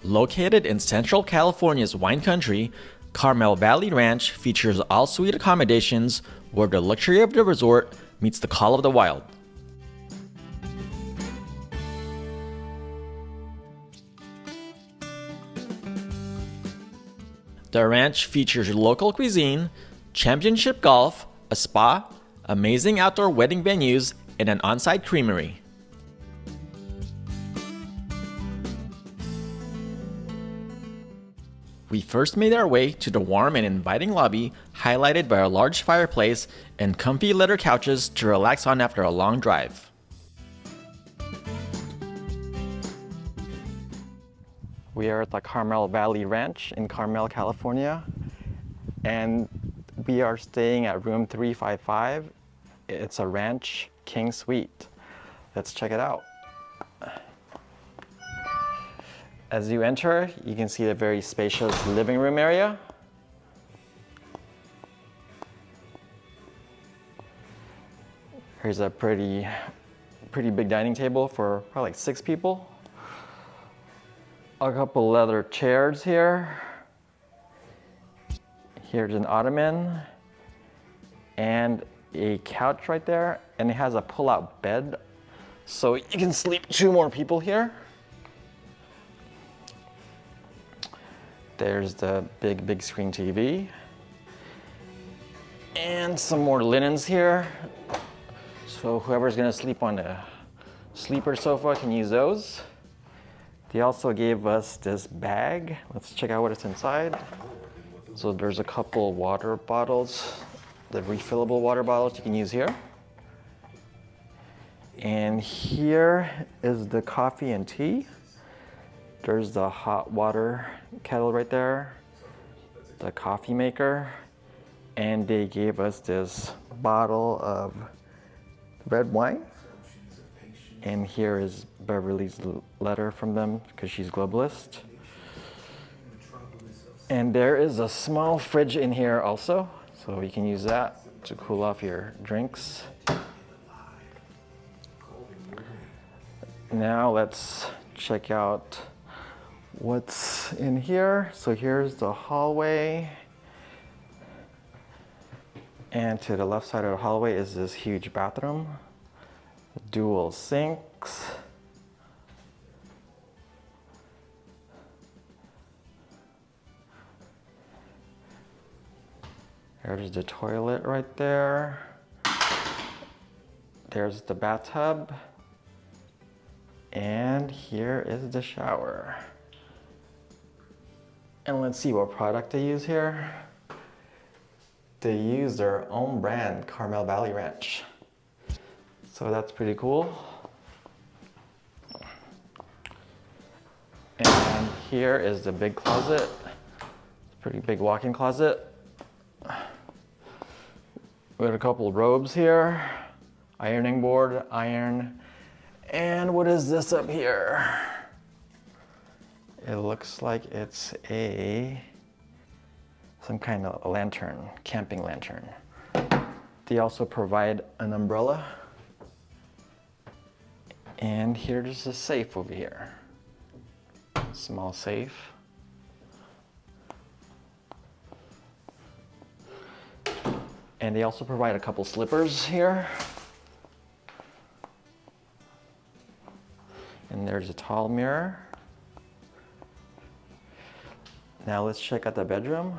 Located in Central California's wine country, Carmel Valley Ranch features all-suite accommodations where the luxury of the resort meets the call of the wild. The ranch features local cuisine, championship golf, a spa, amazing outdoor wedding venues, and an on-site creamery. We first made our way to the warm and inviting lobby, highlighted by a large fireplace and comfy leather couches to relax on after a long drive. We are at the Carmel Valley Ranch in Carmel, California, and we are staying at room 355. It's a ranch king suite. Let's check it out. As you enter, you can see a very spacious living room area. Here's a pretty big dining table for probably like 6 people. A couple leather chairs here. Here's an ottoman and a couch right there, and it has a pull-out bed, so you can sleep 2 more people here. There's the big screen TV. And some more linens here. So whoever's gonna sleep on the sleeper sofa can use those. They also gave us this bag. Let's check out what it's inside. So there's a couple water bottles, the refillable water bottles you can use here. And here is the coffee and tea. There's the hot water kettle right there, the coffee maker, and they gave us this bottle of red wine. And here is Beverly's letter from them because she's globalist. And there is a small fridge in here also, so you can use that to cool off your drinks. Now let's check out what's in here. So here's the hallway, and to the left side of the hallway is this huge bathroom, dual sinks, there's the toilet right there, there's the bathtub, and here is the shower. And let's see what product they use here. They use their own brand, Carmel Valley Ranch. So that's pretty cool. And here is the big closet. It's a pretty big walk-in closet. We got a couple robes here, ironing board, iron, and what is this up here? It looks like it's some kind of lantern, camping lantern. They also provide an umbrella. And here's a safe over here. Small safe. And they also provide a couple slippers here. And there's a tall mirror. Now let's check out the bedroom.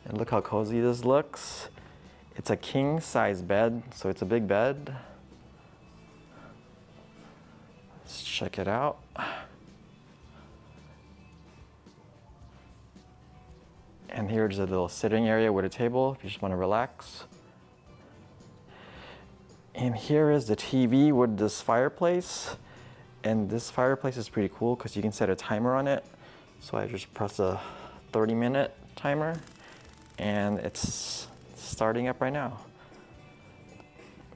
And look how cozy this looks. It's a king size bed, so it's a big bed. Let's check it out. And here's a little sitting area with a table if you just want to relax. And here is the TV with this fireplace. And this fireplace is pretty cool because you can set a timer on it. So I just press a 30-minute timer and it's starting up right now.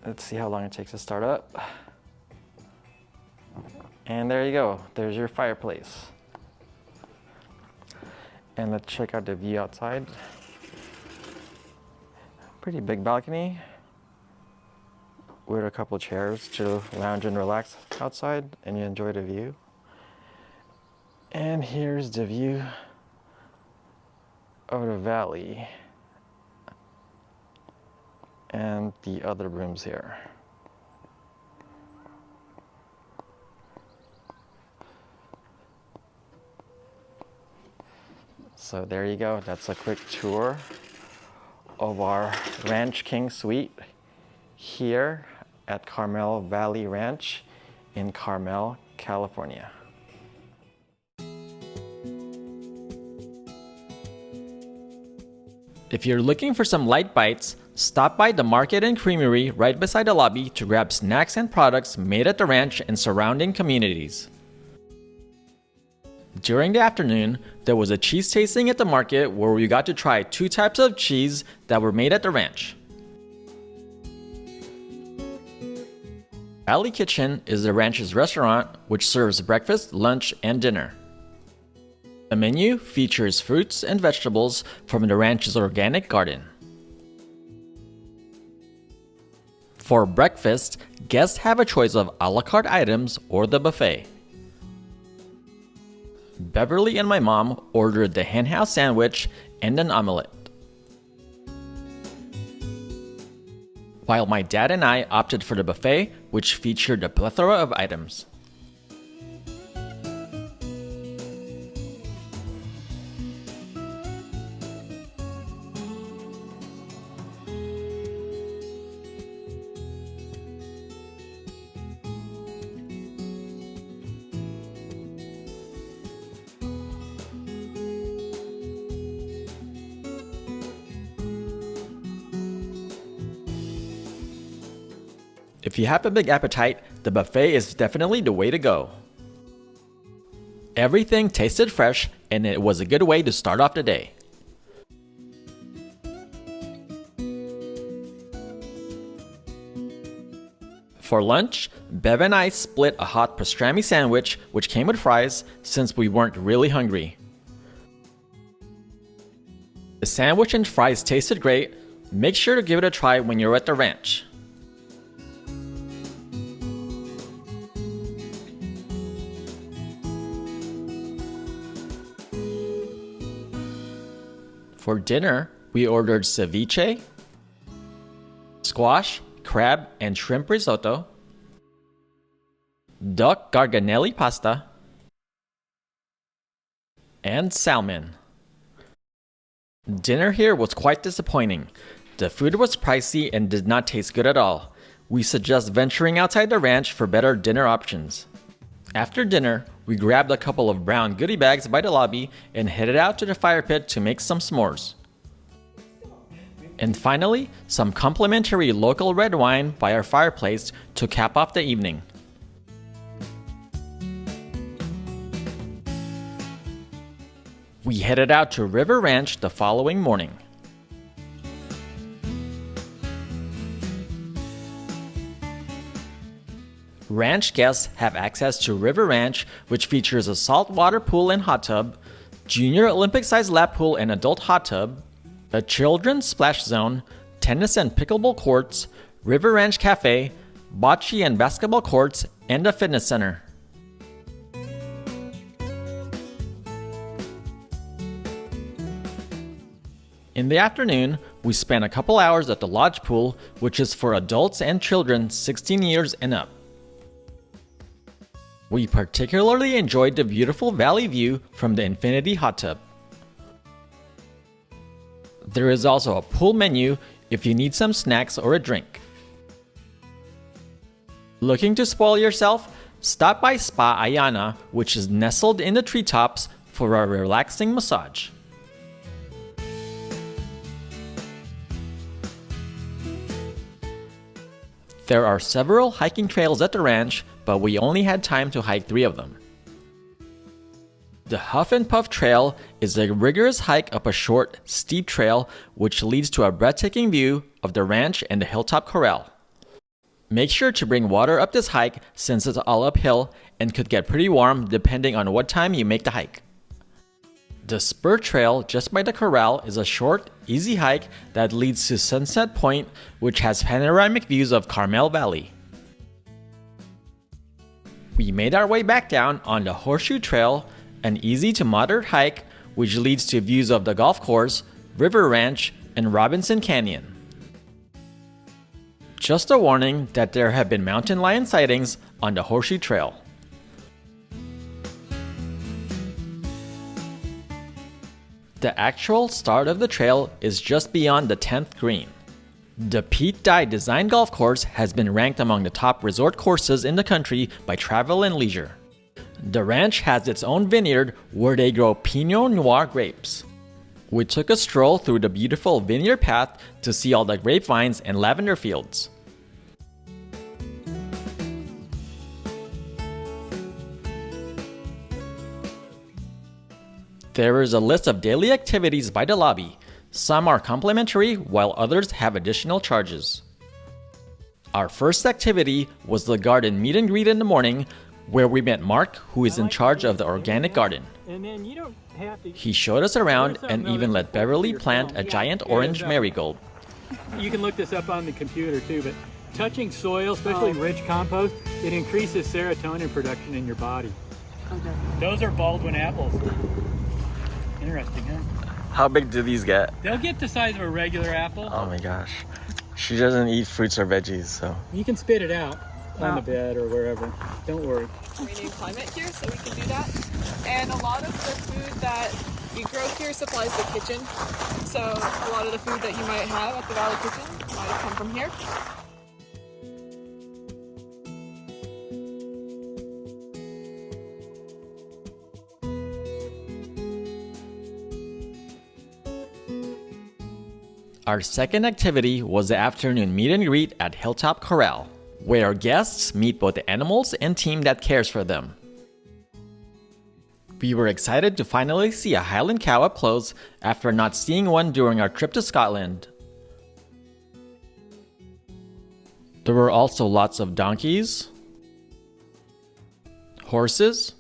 Let's see how long it takes to start up. And there you go, there's your fireplace. And let's check out the view outside. Pretty big balcony with a couple chairs to lounge and relax outside and you enjoy the view. And here's the view of the valley and the other rooms here. So there you go. That's a quick tour of our Ranch King Suite here at Carmel Valley Ranch in Carmel, California. If you're looking for some light bites, stop by the market and creamery right beside the lobby to grab snacks and products made at the ranch and surrounding communities. During the afternoon, there was a cheese tasting at the market where we got to try 2 types of cheese that were made at the ranch. Valley Kitchen is the ranch's restaurant which serves breakfast, lunch, and dinner. The menu features fruits and vegetables from the ranch's organic garden. For breakfast, guests have a choice of a la carte items or the buffet. Beverly and my mom ordered the henhouse sandwich and an omelette, while my dad and I opted for the buffet, which featured a plethora of items. If you have a big appetite, the buffet is definitely the way to go. Everything tasted fresh, and it was a good way to start off the day. For lunch, Bev and I split a hot pastrami sandwich, which came with fries, since we weren't really hungry. The sandwich and fries tasted great. Make sure to give it a try when you're at the ranch. For dinner, we ordered ceviche, squash, crab, and shrimp risotto, duck garganelli pasta, and salmon. Dinner here was quite disappointing. The food was pricey and did not taste good at all. We suggest venturing outside the ranch for better dinner options. After dinner, we grabbed a couple of brown goodie bags by the lobby and headed out to the fire pit to make some s'mores. And finally, some complimentary local red wine by our fireplace to cap off the evening. We headed out to River Ranch the following morning. Ranch guests have access to River Ranch, which features a saltwater pool and hot tub, junior Olympic-sized lap pool and adult hot tub, a children's splash zone, tennis and pickleball courts, River Ranch Cafe, bocce and basketball courts, and a fitness center. In the afternoon, we spent a couple hours at the lodge pool, which is for adults and children 16 years and up. We particularly enjoyed the beautiful valley view from the infinity hot tub. There is also a pool menu if you need some snacks or a drink. Looking to spoil yourself? Stop by Spa Ayana, which is nestled in the treetops, for a relaxing massage. There are several hiking trails at the ranch, but we only had time to hike 3 of them. The Huff and Puff Trail is a rigorous hike up a short, steep trail which leads to a breathtaking view of the ranch and the hilltop corral. Make sure to bring water up this hike since it's all uphill and could get pretty warm depending on what time you make the hike. The Spur Trail just by the corral is a short, easy hike that leads to Sunset Point, which has panoramic views of Carmel Valley. We made our way back down on the Horseshoe Trail, an easy to moderate hike which leads to views of the golf course, River Ranch, and Robinson Canyon. Just a warning that there have been mountain lion sightings on the Horseshoe Trail. The actual start of the trail is just beyond the 10th green. The Pete Dye Design Golf Course has been ranked among the top resort courses in the country by Travel and Leisure. The ranch has its own vineyard where they grow Pinot Noir grapes. We took a stroll through the beautiful vineyard path to see all the grapevines and lavender fields. There is a list of daily activities by the lobby. Some are complimentary while others have additional charges. Our first activity was the garden meet and greet in the morning, where we met Mark, who is in charge of the organic garden. He showed us around and even let Beverly plant a giant orange marigold. You can look this up on the computer too, but touching soil, especially rich compost, it increases serotonin production in your body. Okay. Those are Baldwin apples. Interesting, huh? How big do these get? They'll get the size of a regular apple. Oh my gosh. She doesn't eat fruits or veggies, so. You can spit it out on the bed or wherever. Don't worry. Mediterranean climate here, so we can do that. And a lot of the food that we grow here supplies the kitchen. So a lot of the food that you might have at the Valley Kitchen might come from here. Our second activity was the afternoon meet and greet at Hilltop Corral, where our guests meet both the animals and team that cares for them. We were excited to finally see a Highland cow up close after not seeing one during our trip to Scotland. There were also lots of donkeys, horses,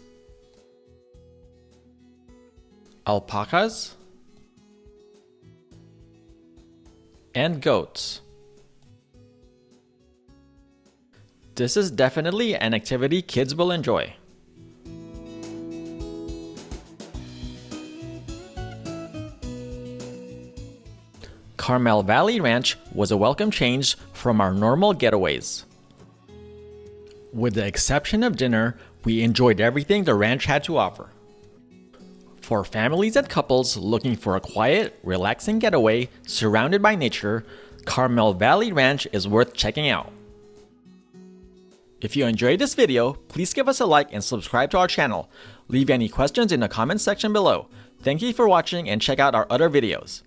alpacas, and goats. This is definitely an activity kids will enjoy. Carmel Valley Ranch was a welcome change from our normal getaways. With the exception of dinner, we enjoyed everything the ranch had to offer. For families and couples looking for a quiet, relaxing getaway surrounded by nature, Carmel Valley Ranch is worth checking out. If you enjoyed this video, please give us a like and subscribe to our channel. Leave any questions in the comments section below. Thank you for watching and check out our other videos.